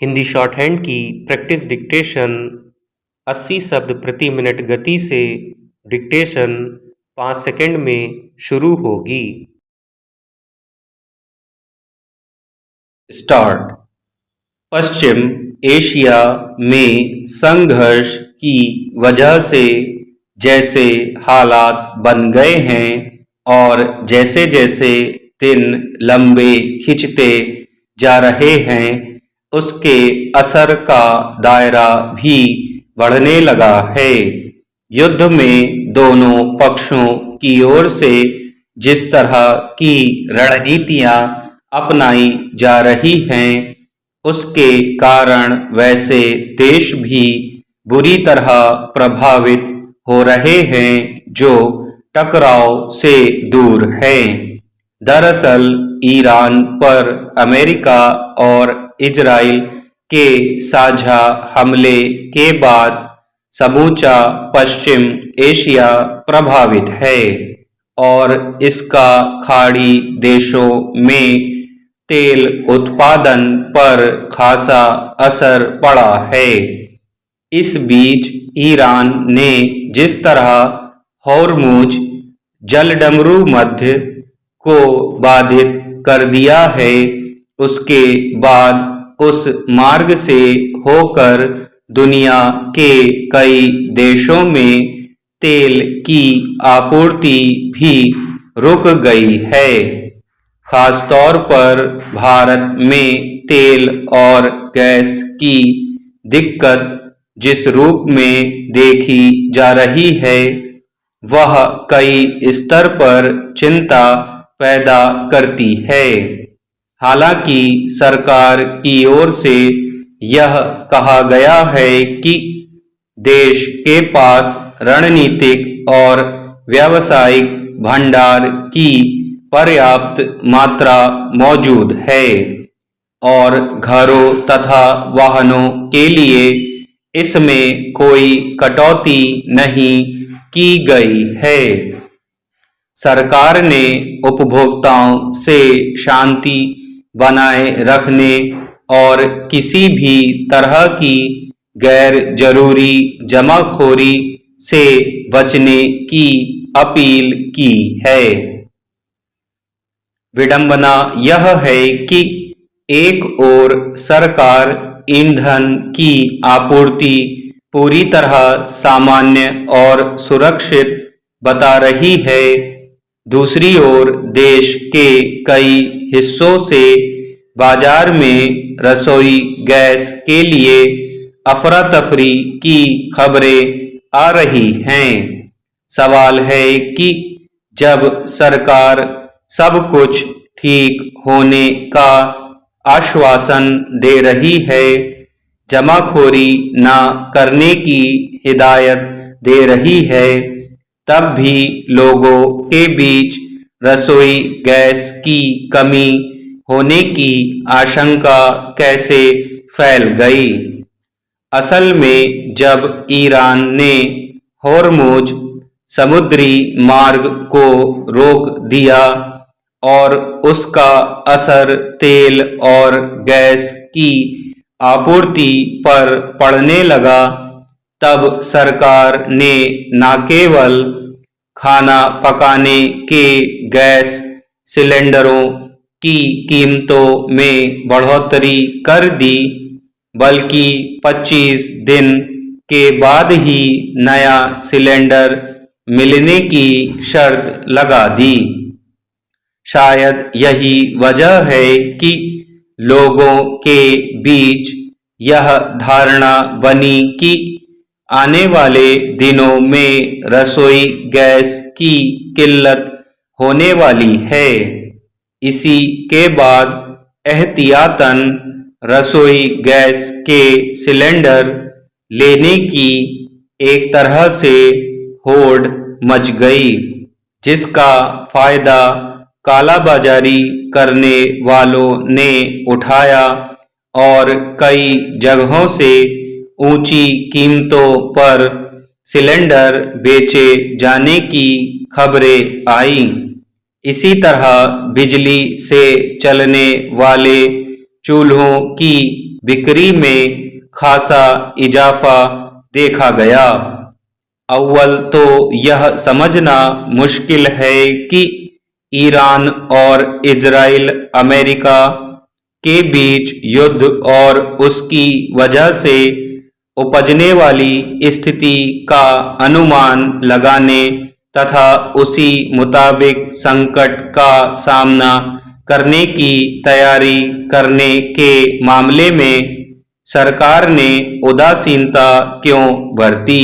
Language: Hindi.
हिंदी शॉर्ट हैंड की प्रैक्टिस डिक्टेशन 80 शब्द प्रति मिनट गति से डिक्टेशन 5 सेकंड में शुरू होगी। स्टार्ट। पश्चिम एशिया में संघर्ष की वजह से जैसे हालात बन गए हैं और जैसे जैसे दिन लंबे खिंचते जा रहे हैं उसके असर का दायरा भी बढ़ने लगा है। युद्ध में दोनों पक्षों की ओर से जिस तरह की रणनीतियां अपनाई जा रही हैं उसके कारण वैसे देश भी बुरी तरह प्रभावित हो रहे हैं जो टकराव से दूर हैं। दरअसल ईरान पर अमेरिका और इजराइल के साझा हमले के बाद समूचा पश्चिम एशिया प्रभावित है और इसका खाड़ी देशों में तेल उत्पादन पर खासा असर पड़ा है। इस बीच ईरान ने जिस तरह होर्मुज जलडमरू मध्य को बाधित कर दिया है उसके बाद उस मार्ग से होकर दुनिया के कई देशों में तेल की आपूर्ति भी रुक गई है। खासतौर पर भारत में तेल और गैस की दिक्कत जिस रूप में देखी जा रही है वह कई स्तर पर चिंता पैदा करती है। हालांकि सरकार की ओर से यह कहा गया है कि देश के पास रणनीतिक और व्यावसायिक भंडार की पर्याप्त मात्रा मौजूद है और घरों तथा वाहनों के लिए इसमें कोई कटौती नहीं की गई है। सरकार ने उपभोक्ताओं से शांति बनाए रखने और किसी भी तरह की गैर जरूरी जमाखोरी से बचने की अपील की है। विडंबना यह है कि एक ओर सरकार ईंधन की आपूर्ति पूरी तरह सामान्य और सुरक्षित बता रही है, दूसरी ओर देश के कई हिस्सों से बाजार में रसोई गैस के लिए अफरा तफरी की खबरें आ रही हैं। सवाल है कि जब सरकार सब कुछ ठीक होने का आश्वासन दे रही है, जमाखोरी न करने की हिदायत दे रही है, तब भी लोगों के बीच रसोई गैस की कमी होने की आशंका कैसे फैल गई। असल में जब ईरान ने होर्मुज समुद्री मार्ग को रोक दिया और उसका असर तेल और गैस की आपूर्ति पर पड़ने लगा, तब सरकार ने न केवल खाना पकाने के गैस सिलेंडरों की कीमतों में बढ़ोतरी कर दी बल्कि 25 दिन के बाद ही नया सिलेंडर मिलने की शर्त लगा दी। शायद यही वजह है कि लोगों के बीच यह धारणा बनी कि आने वाले दिनों में रसोई गैस की किल्लत होने वाली है। इसी के बाद एहतियातन रसोई गैस के सिलेंडर लेने की एक तरह से होड़ मच गई, जिसका फायदा कालाबाजारी करने वालों ने उठाया और कई जगहों से ऊंची कीमतों पर सिलेंडर बेचे जाने की खबरें आईं। इसी तरह बिजली से चलने वाले चूल्हों की बिक्री में खासा इजाफा देखा गया। अव्वल तो यह समझना मुश्किल है कि ईरान और इजराइल अमेरिका के बीच युद्ध और उसकी वजह से उपजने वाली स्थिति का अनुमान लगाने तथा उसी मुताबिक संकट का सामना करने की तैयारी करने के मामले में सरकार ने उदासीनता क्यों बरती।